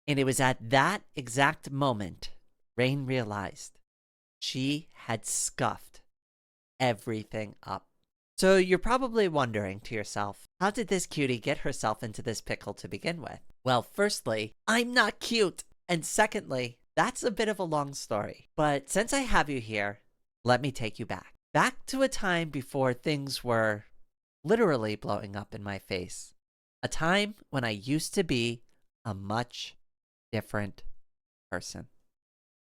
And it was at that exact moment Rain realized she had scuffed everything up. So you're probably wondering to yourself, how did this cutie get herself into this pickle to begin with? Well, firstly, I'm not cute. And secondly, that's a bit of a long story. But since I have you here, let me take you back. Back to a time before things were literally blowing up in my face. A time when I used to be a much different person.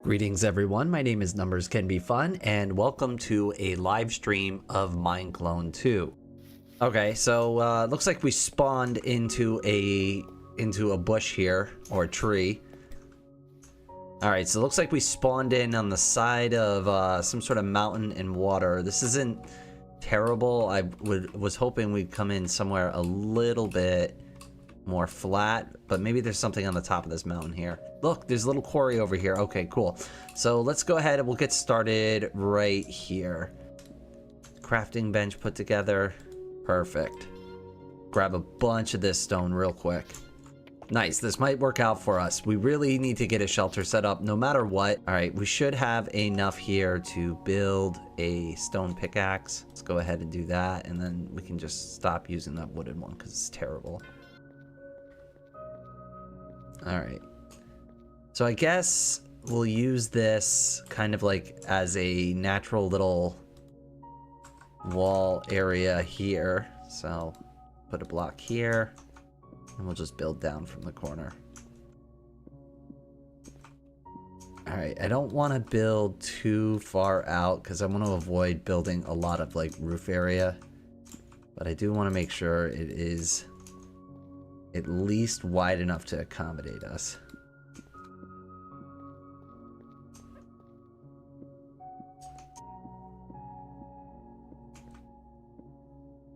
Greetings everyone, my name is Numbers Can Be Fun, and welcome to a live stream of Mineclone 2. Okay, so looks like we spawned into a bush here, or a tree. Alright, so it looks like we spawned in on the side of some sort of mountain and water. This isn't terrible. I was hoping we'd come in somewhere a little bit more flat, but maybe there's something on the top of this mountain here. Look, there's a little quarry over here. Okay, cool. So let's go ahead and we'll get started right here. Crafting bench put together. Perfect. Grab a bunch of this stone real quick. Nice, this might work out for us. We really need to get a shelter set up no matter what. All right, we should have enough here to build a stone pickaxe. Let's go ahead and do that, and then we can just stop using that wooden one because it's terrible. All right, so I guess we'll use this kind of like as a natural little wall area here. So put a block here and we'll just build down from the corner. All right, I don't want to build too far out because I want to avoid building a lot of like roof area, but I do want to make sure it is at least wide enough to accommodate us.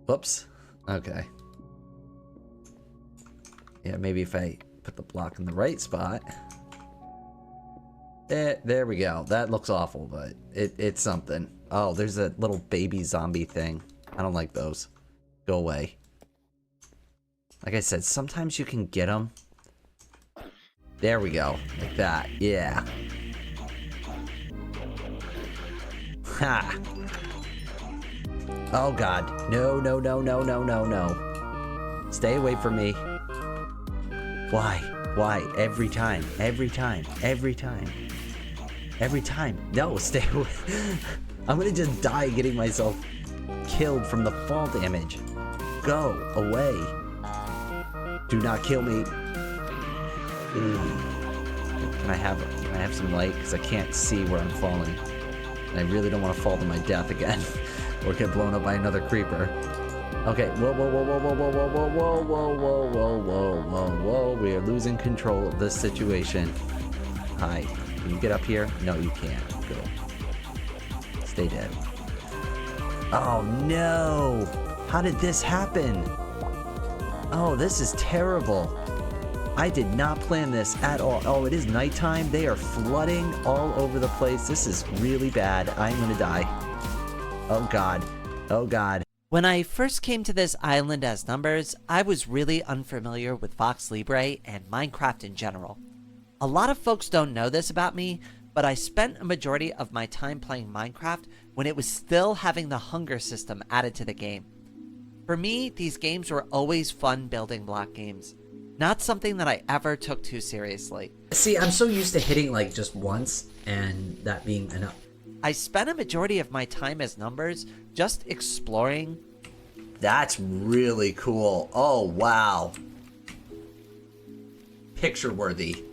Whoops. Okay. Yeah, maybe if I put the block in the right spot. There we go. That looks awful, but it's something. Oh, there's a little baby zombie thing. I don't like those. Go away. Like I said, sometimes you can get them. There we go. Like that. Yeah. Ha! Oh god. No, no, no, no, no, no, no. Stay away from me. Why? Why? Every time. Every time. Every time. Every time. No, stay away. I'm gonna just die getting myself killed from the fall damage. Go away. Do not kill me. Can I have some light? Because I can't see where I'm falling. And I really don't want to fall to my death again. Or get blown up by another creeper. Okay, whoa, whoa, whoa, whoa, whoa, whoa, whoa, whoa, whoa, whoa, whoa, whoa, whoa, whoa. We are losing control of this situation. Hi. Can you get up here? No, you can't. Go. Stay dead. Oh no! How did this happen? Oh, this is terrible. I did not plan this at all. Oh, it is nighttime. They are flooding all over the place. This is really bad. I'm gonna die. Oh god. Oh god. When I first came to this island as Numbers, I was really unfamiliar with VoxeLibre and Minecraft in general. A lot of folks don't know this about me, but I spent a majority of my time playing Minecraft when it was still having the hunger system added to the game. For me, these games were always fun building block games, not something that I ever took too seriously. See, I'm so used to hitting like just once and that being enough. I spent a majority of my time as Numbers just exploring. That's really cool. Oh, wow. Picture worthy.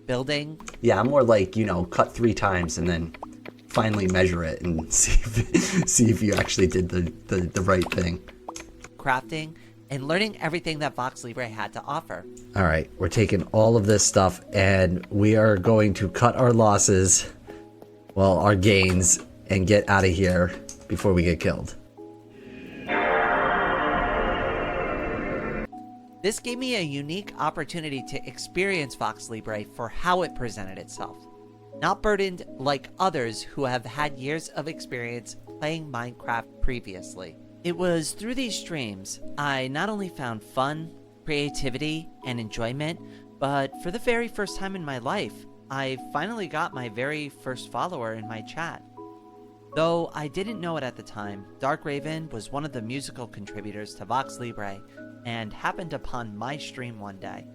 Building. Yeah, I'm more like, you know, cut 3 times and then finally measure it and see if you actually did the right thing. Crafting, and learning everything that VoxeLibre had to offer. All right, we're taking all of this stuff and we are going to cut our losses, well, our gains, and get out of here before we get killed. This gave me a unique opportunity to experience VoxeLibre for how it presented itself, not burdened like others who have had years of experience playing Minecraft previously. It was through these streams I not only found fun, creativity, and enjoyment, But for the very first time in my life, I finally got my very first follower in my chat. Though I didn't know it at the time, Dark Raven was one of the musical contributors to VoxeLibre and happened upon my stream one day.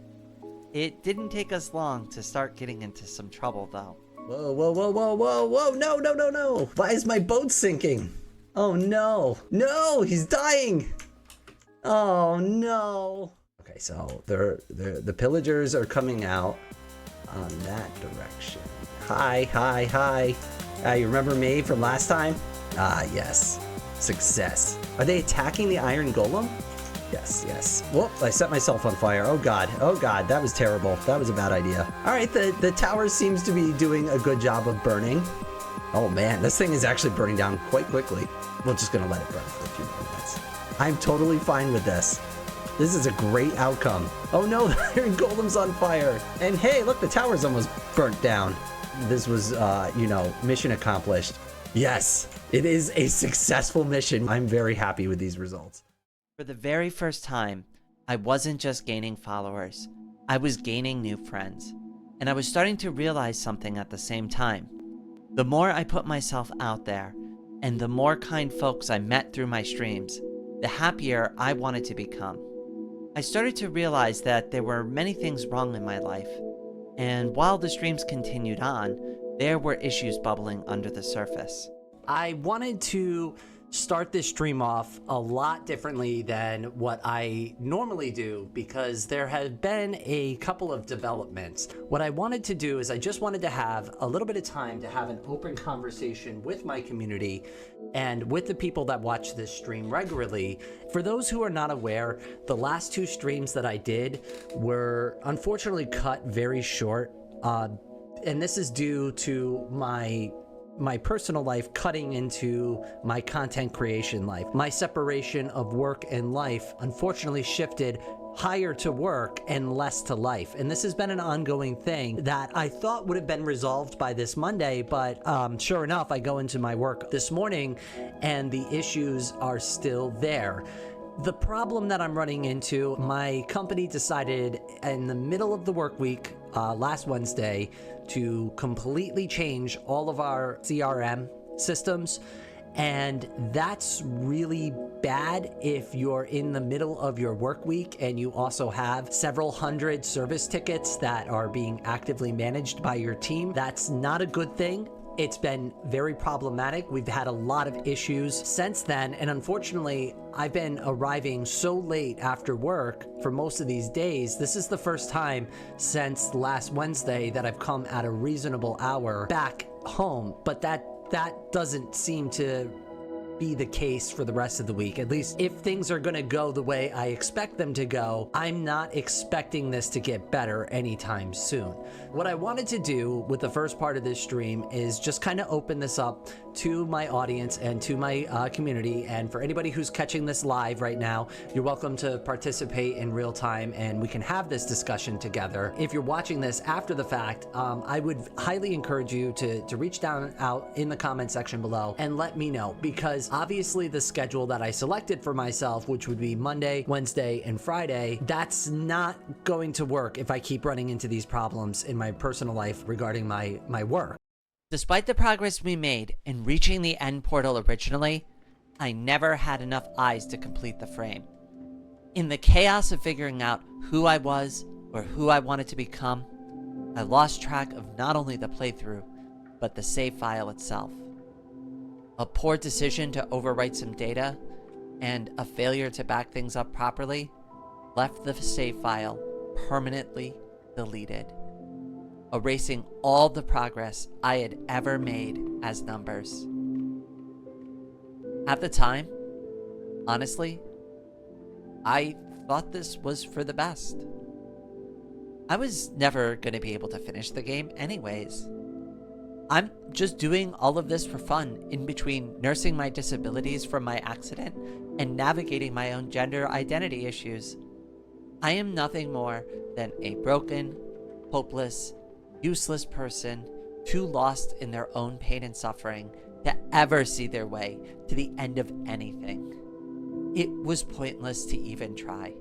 It didn't take us long to start getting into some trouble though. Whoa, whoa, whoa, whoa, whoa, whoa, no, no, no, no. Why is my boat sinking? Oh no, no, he's dying. Oh no. Okay, so the pillagers are coming out on that direction. Hi, hi, hi. You remember me from last time? Ah, yes. Success. Are they attacking the iron golem? Yes, yes. Whoop, I set myself on fire. Oh god, that was terrible. That was a bad idea. Alright, the tower seems to be doing a good job of burning. Oh man, this thing is actually burning down quite quickly. We're just gonna let it burn for a few more minutes. I'm totally fine with this. This is a great outcome. Oh no, the iron golem's on fire. And hey, look, the tower's almost burnt down. This was, mission accomplished. Yes, it is a successful mission. I'm very happy with these results. For the very first time, I wasn't just gaining followers, I was gaining new friends. And I was starting to realize something at the same time. The more I put myself out there, and the more kind folks I met through my streams, the happier I wanted to become. I started to realize that there were many things wrong in my life, and while the streams continued on, there were issues bubbling under the surface. I wanted to start this stream off a lot differently than what I normally do because there have been a couple of developments. What I wanted to do is I just wanted to have a little bit of time to have an open conversation with my community and with the people that watch this stream regularly. For those who are not aware, the last two streams that I did were unfortunately cut very short, and this is due to my personal life cutting into my content creation life. My separation of work and life unfortunately shifted higher to work and less to life. And this has been an ongoing thing that I thought would have been resolved by this Monday, but sure enough, I go into my work this morning and the issues are still there. The problem that I'm running into, my company decided in the middle of the work week last Wednesday to completely change all of our CRM systems. And that's really bad if you're in the middle of your work week and you also have several hundred service tickets that are being actively managed by your team. That's not a good thing. It's been very problematic. We've had a lot of issues since then, and unfortunately, I've been arriving so late after work for most of these days. This is the first time since last Wednesday that I've come at a reasonable hour back home, but that doesn't seem to be the case for the rest of the week. At least if things are gonna go the way I expect them to go, I'm not expecting this to get better anytime soon. What I wanted to do with the first part of this stream is just kind of open this up to my audience and to my community. And for anybody who's catching this live right now, you're welcome to participate in real time and we can have this discussion together. If you're watching this after the fact, I would highly encourage you to reach down out in the comment section below and let me know, because obviously the schedule that I selected for myself, which would be Monday, Wednesday, and Friday, that's not going to work if I keep running into these problems in my personal life regarding my work. Despite the progress we made in reaching the end portal originally, I never had enough eyes to complete the frame. In the chaos of figuring out who I was or who I wanted to become, I lost track of not only the playthrough, but the save file itself. A poor decision to overwrite some data and a failure to back things up properly left the save file permanently deleted, erasing all the progress I had ever made as numbers. At the time, honestly, I thought this was for the best. I was never going to be able to finish the game anyways. I'm just doing all of this for fun in between nursing my disabilities from my accident and navigating my own gender identity issues. I am nothing more than a broken, hopeless, useless person too lost in their own pain and suffering to ever see their way to the end of anything. It was pointless to even try.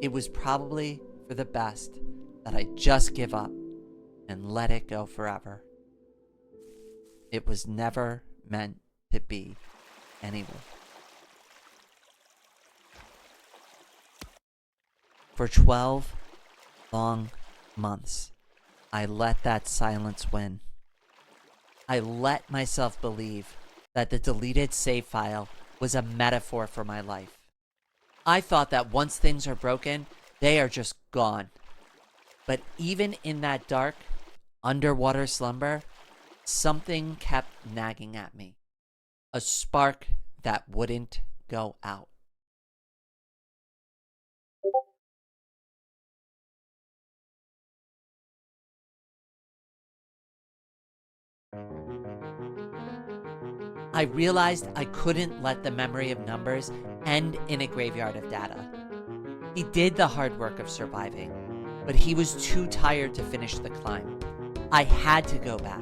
It was probably for the best that I just give up and let it go forever. It was never meant to be anyway. For 12 long months, I let that silence win. I let myself believe that the deleted save file was a metaphor for my life. I thought that once things are broken, they are just gone. But even in that dark, underwater slumber, something kept nagging at me. A spark that wouldn't go out. I realized I couldn't let the memory of numbers end in a graveyard of data. He did the hard work of surviving, but he was too tired to finish the climb. I had to go back.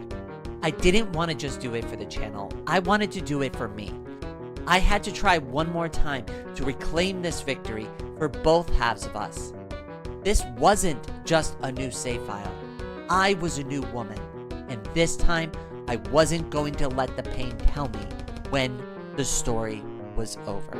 I didn't want to just do it for the channel. I wanted to do it for me. I had to try one more time to reclaim this victory for both halves of us. This wasn't just a new save file. I was a new woman, and this time I wasn't going to let the pain tell me when the story was over.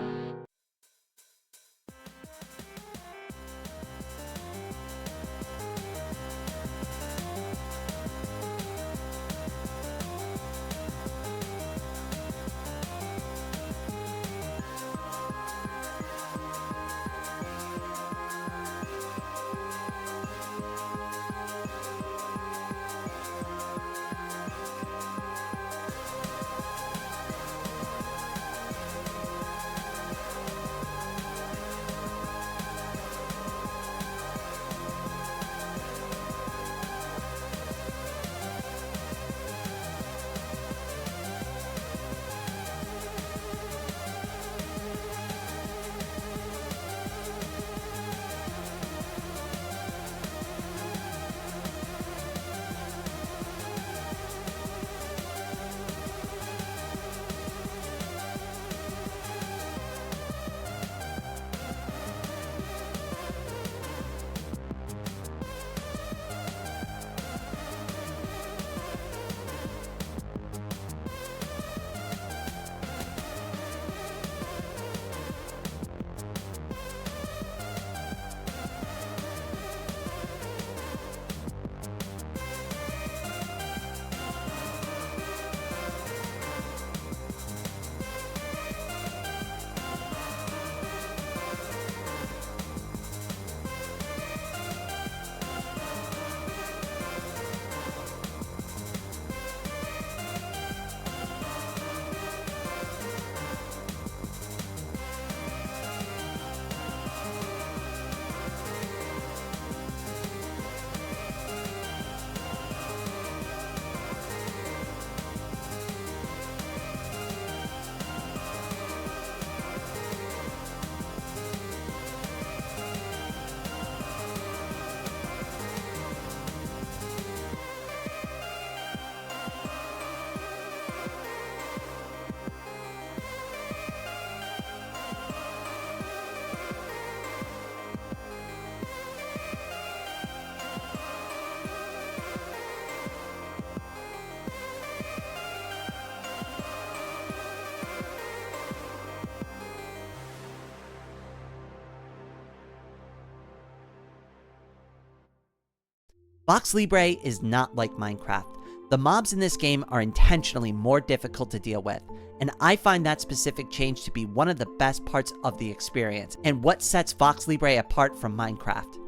VoxeLibre is not like Minecraft. The mobs in this game are intentionally more difficult to deal with, and I find that specific change to be one of the best parts of the experience and what sets VoxeLibre apart from Minecraft.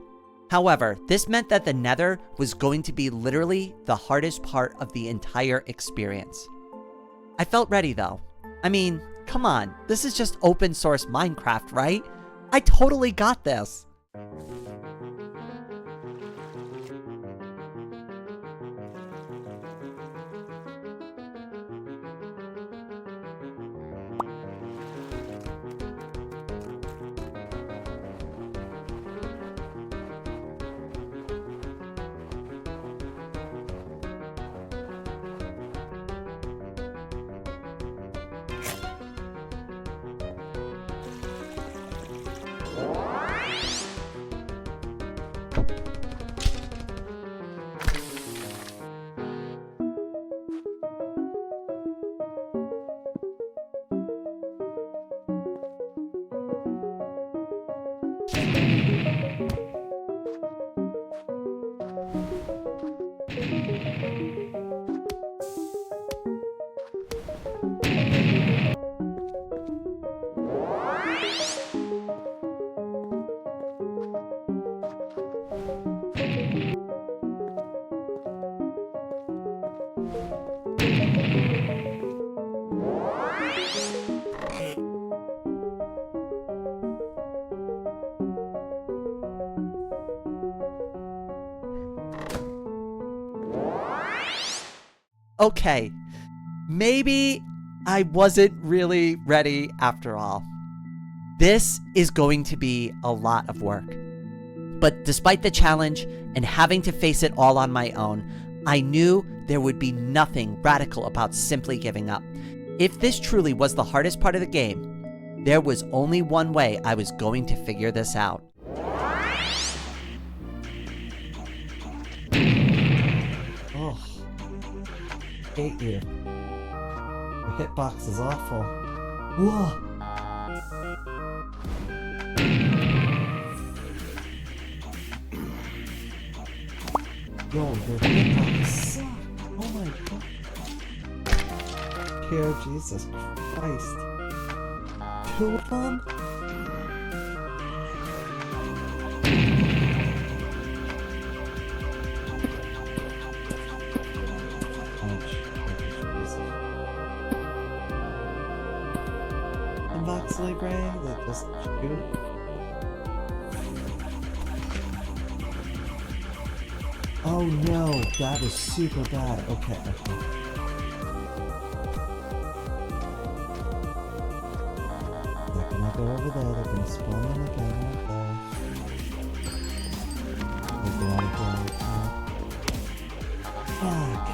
However, this meant that the Nether was going to be literally the hardest part of the entire experience. I felt ready though. I mean, come on, this is just open source Minecraft, right? I totally got this. Okay, maybe I wasn't really ready after all. This is going to be a lot of work. But despite the challenge and having to face it all on my own, I knew there would be nothing radical about simply giving up. If this truly was the hardest part of the game, there was only one way I was going to figure this out. Oh, hate you. Your hitbox is awful. Whoa. Yo, your hitbox suck. Oh my god. Here, Jesus Christ. 2 of them? And VoxeLibre that just shoot. Oh no, that was super bad. Okay. They're gonna go over there, they're gonna spawn in again right there. They're gonna go. Fuck.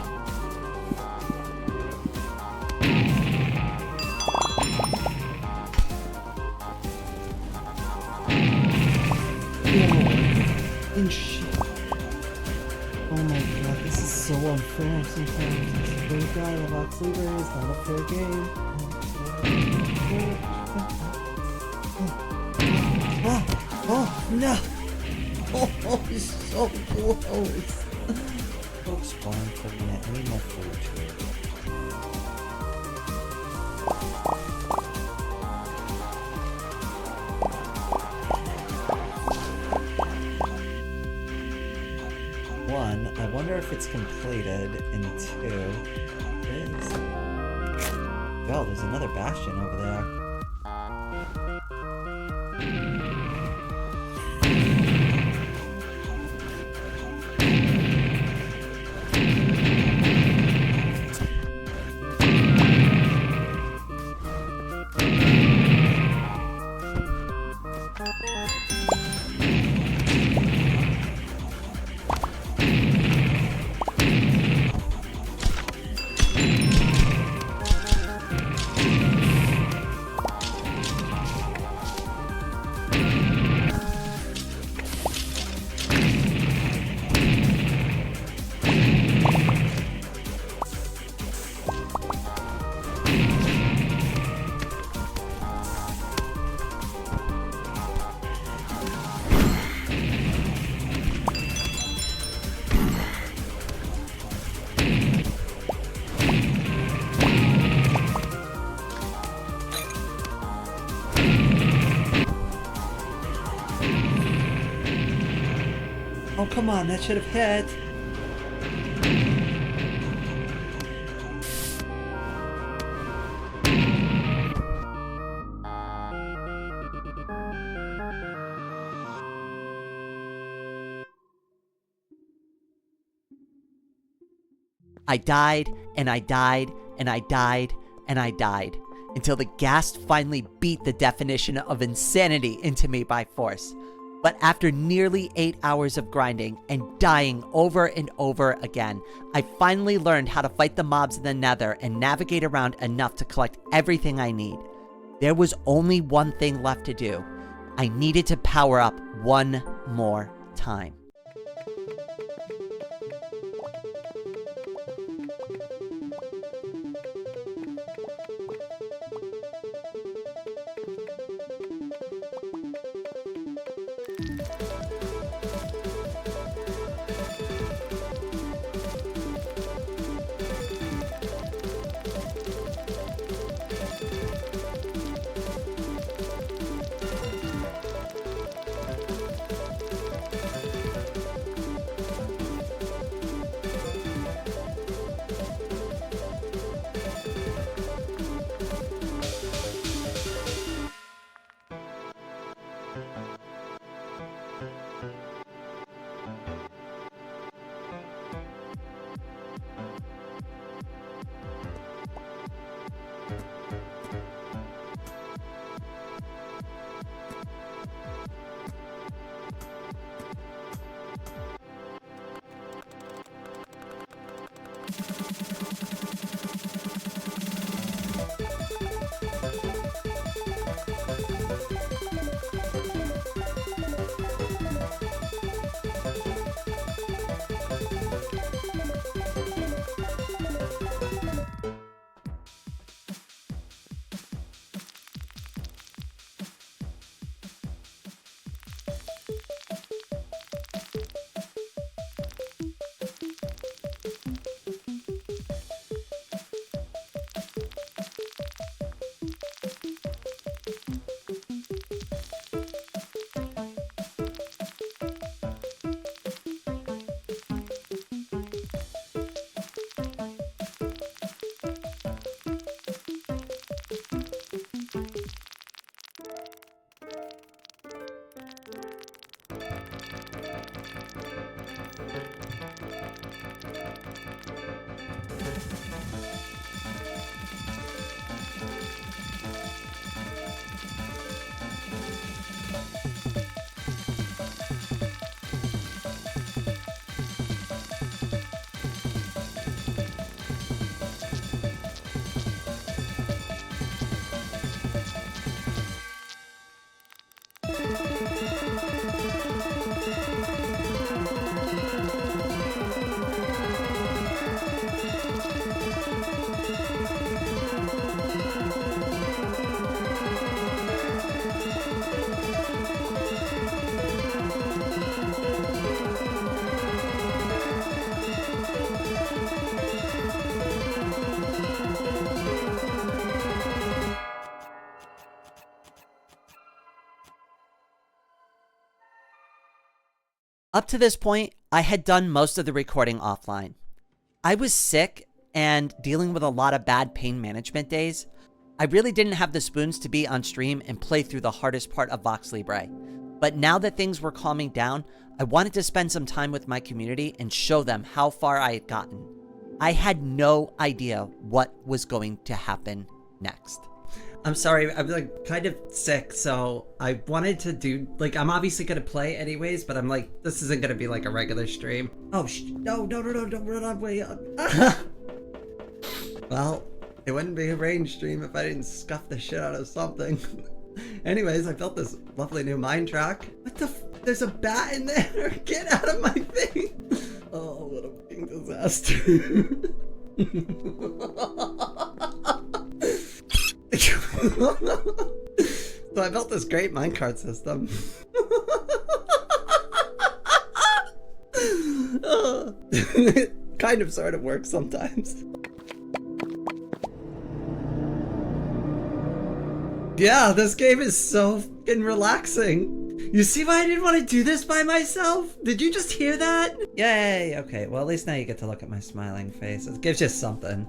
Yo, shit. Oh my god, this is so unfair sometimes. I swear to God, VoxeLibre is not a fair game. Oh no! Oh, it's so close! Don't spawn for me, I need my food. One, I wonder if it's completed, and 2, it is. Oh, there's another bastion over there. Oh, come on, that should have hit. I died, and I died, and I died, and I died, until the ghast finally beat the definition of insanity into me by force. But after nearly 8 hours of grinding and dying over and over again, I finally learned how to fight the mobs in the Nether and navigate around enough to collect everything I need. There was only one thing left to do. I needed to power up one more time. Up to this point, I had done most of the recording offline. I was sick and dealing with a lot of bad pain management days. I really didn't have the spoons to be on stream and play through the hardest part of VoxeLibre. But now that things were calming down, I wanted to spend some time with my community and show them how far I had gotten. I had no idea what was going to happen next. I'm sorry, I'm like kind of sick, so I wanted to do, like, I'm obviously gonna play anyways, but I'm like, this isn't gonna be like a regular stream. Oh, no, don't run on way up. Well, it wouldn't be a rain stream if I didn't scuff the shit out of something. Anyways, I built this lovely new mine track. What the there's a bat in there! Get out of my thing! Oh, what a fucking disaster. So I built this great minecart system. Kind of sort of works sometimes. Yeah, this game is so fucking relaxing. You see why I didn't want to do this by myself? Did you just hear that? Yay, okay, well at least now you get to look at my smiling face. It gives you something.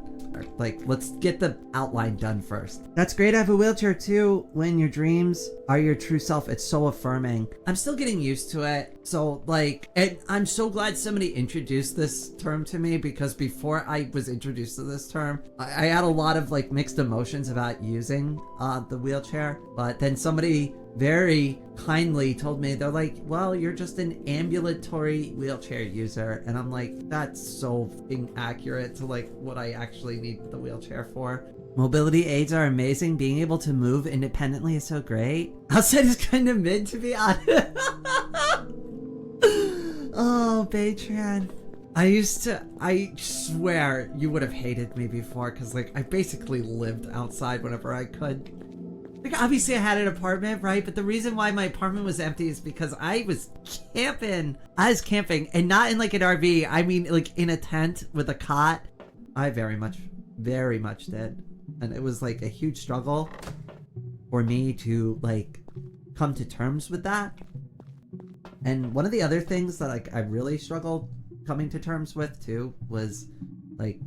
Like, let's get the outline done first. That's great, I have a wheelchair too. When your dreams are your true self, it's so affirming. I'm still getting used to it. So, like, and I'm so glad somebody introduced this term to me, because before I was introduced to this term, I had a lot of, like, mixed emotions about using the wheelchair. But then somebody very kindly told me, they're like, well, you're just an ambulatory wheelchair user. And I'm like, that's so inaccurate to like what I actually need the wheelchair for. Mobility aids are amazing. Being able to move independently is so great. Outside is kind of mid, to be honest. Oh, Baytran. I swear you would have hated me before, because like I basically lived outside whenever I could. Like, obviously I had an apartment, right? But the reason why my apartment was empty is because I was camping. I was camping, and not in like an RV. I mean, like in a tent with a cot. I very much did. And it was like a huge struggle for me to like come to terms with that. And one of the other things that like I really struggled coming to terms with too was like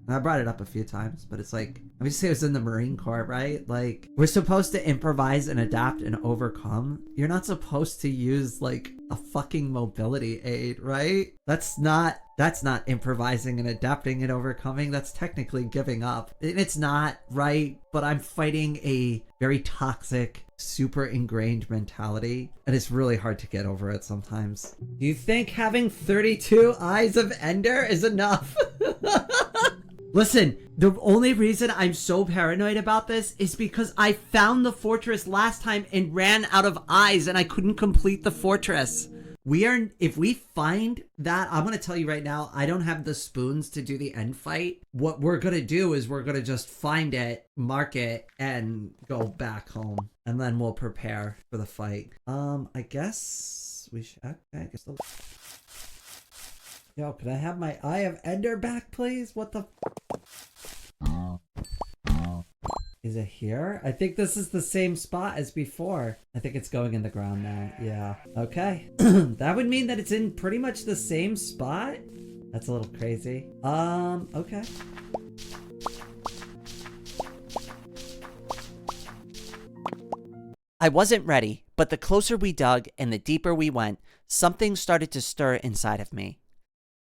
And I brought it up a few times, but it's like, let me say it was in the Marine Corps, right? Like, we're supposed to improvise and adapt and overcome. You're not supposed to use like a fucking mobility aid, right? That's not improvising and adapting and overcoming. That's technically giving up. And it's not, right? But I'm fighting a very toxic, super ingrained mentality, and it's really hard to get over it sometimes. Do you think having 32 Eyes of Ender is enough? Listen, the only reason I'm so paranoid about this is because I found the fortress last time and ran out of eyes and I couldn't complete the fortress. If we find that, I'm going to tell you right now, I don't have the spoons to do the end fight. What we're going to do is we're going to just find it, mark it, and go back home. And then we'll prepare for the fight. I guess we should, okay, I guess yo, can I have my Eye of Ender back, please? What the? Is it here? I think this is the same spot as before. I think it's going in the ground now. Yeah. Okay. That would mean that it's in pretty much the same spot. That's a little crazy. Okay. I wasn't ready, but the closer we dug and the deeper we went, something started to stir inside of me.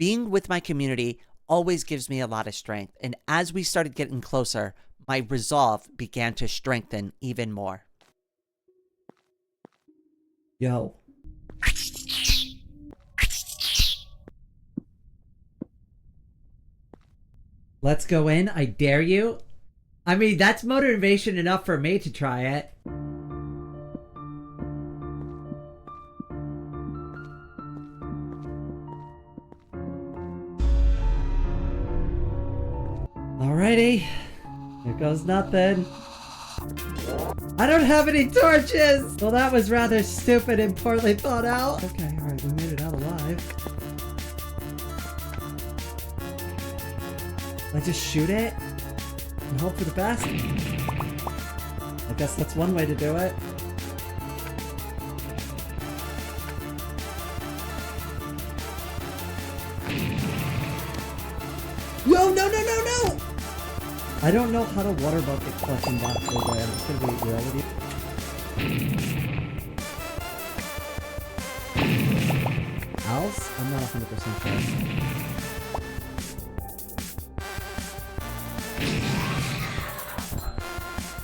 Being with my community always gives me a lot of strength, and as we started getting closer, my resolve began to strengthen even more. Yo. Let's go in. I dare you. I mean, that's motivation enough for me to try it. Alrighty. Here goes nothing. I don't have any torches! Well, that was rather stupid and poorly thought out. Okay, alright, we made it out alive. I just shoot it and hope for the best. I guess that's one way to do it. Yo, no, no, no, no! I don't know how to water bucket collection boxes. I'm just gonna be real with you. Else? I'm not 100% sure.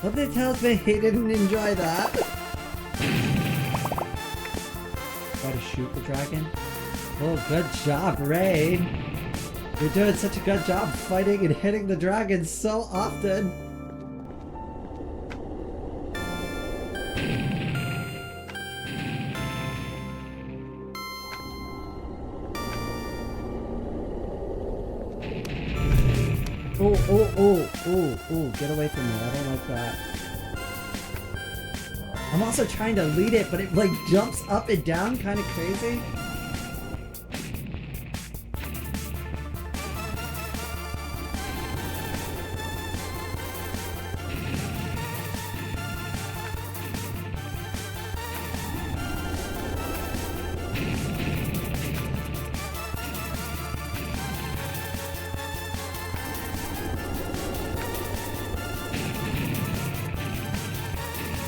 Something tells me he didn't enjoy that. Try to shoot the dragon. Oh, good job, Rain. You're doing such a good job fighting and hitting the dragon so often. Oh, get away from me. I don't like that. I'm also trying to lead it, but it like jumps up and down kind of crazy.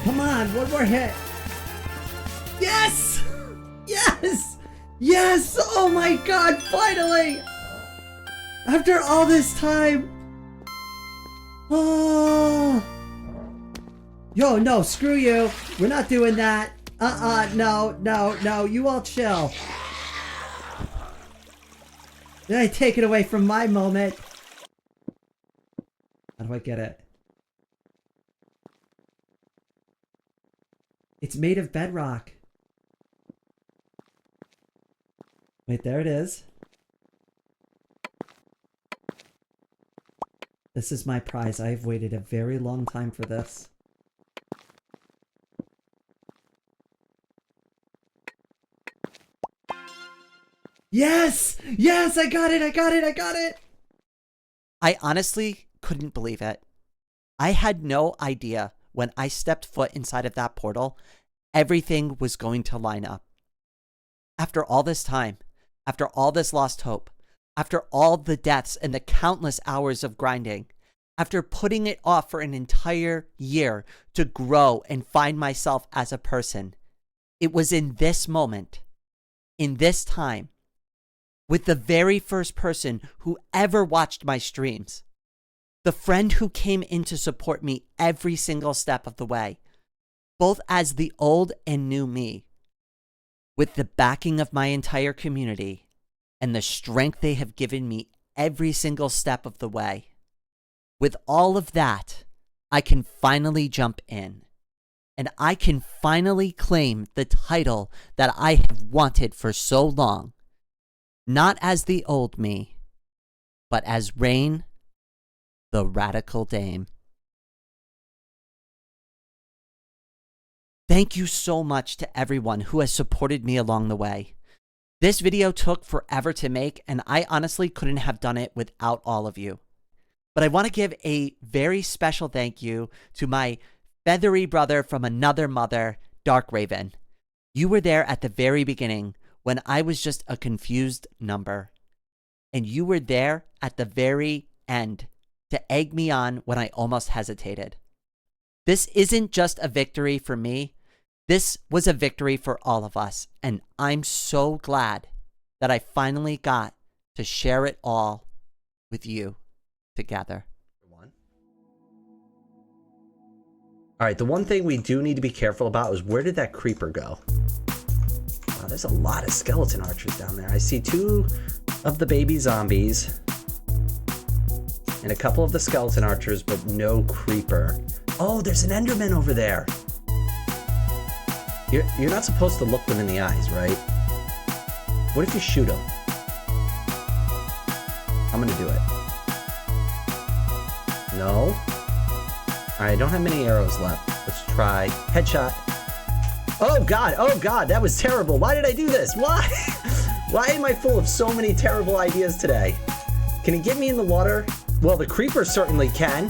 Come on, one more hit. Yes! Yes! Yes! Oh my god, finally! After all this time! Oh! Yo, no, screw you. We're not doing that. No, you all chill. Did I take it away from my moment? How do I get it? It's made of bedrock. Wait, there it is. This is my prize. I've waited a very long time for this. Yes! Yes, I got it! I honestly couldn't believe it. I had no idea when I stepped foot inside of that portal, everything was going to line up. After all this time, after all this lost hope, After all the deaths and the countless hours of grinding, after putting it off for an entire year to grow and find myself as a person, it was in this moment, in this time, with the very first person who ever watched my streams, the friend who came in to support me every single step of the way, both as the old and new me, with the backing of my entire community and the strength they have given me every single step of the way. With all of that, I can finally jump in, and I can finally claim the title that I have wanted for so long, not as the old me, but as Rain, the Radical Dame. Thank you so much to everyone who has supported me along the way. This video took forever to make, and I honestly couldn't have done it without all of you. But I want to give a very special thank you to my feathery brother from another mother, Dark Raven. You were there at the very beginning when I was just a confused number. And you were there at the very end to egg me on when I almost hesitated. This isn't just a victory for me. This was a victory for all of us, and I'm so glad that I finally got to share it all with you together. All right, the one thing we do need to be careful about is where did that creeper go? Wow, there's a lot of skeleton archers down there. I see 2 of the baby zombies and a couple of the skeleton archers, but no creeper. Oh, there's an enderman over there. You're not supposed to look them in the eyes, right? What if you shoot him? I'm gonna do it. No? Alright, I don't have many arrows left. Let's try. Headshot. Oh god, that was terrible. Why did I do this? Why? Why am I full of so many terrible ideas today? Can he get me in the water? Well, the creeper certainly can.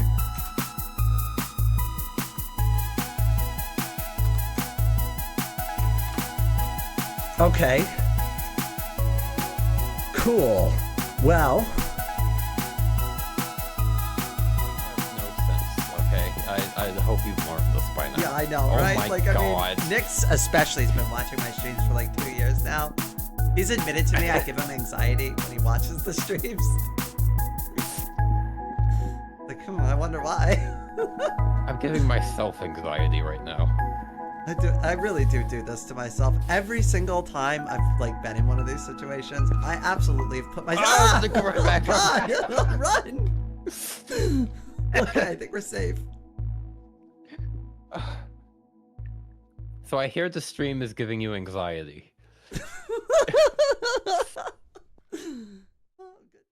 Okay. Cool. Well. No sense. Okay, I hope you've learned this by now. Yeah, I know, Oh right? my like, God. I mean, Nick's especially has been watching my streams for like 2 years now. He's admitted to me I give him anxiety when he watches the streams. Like, come on, I wonder why. I'm giving myself anxiety right now. I really do this to myself every single time I've like been in one of these situations. I absolutely have put myself. Run! Okay, I think we're safe. So I hear the stream is giving you anxiety.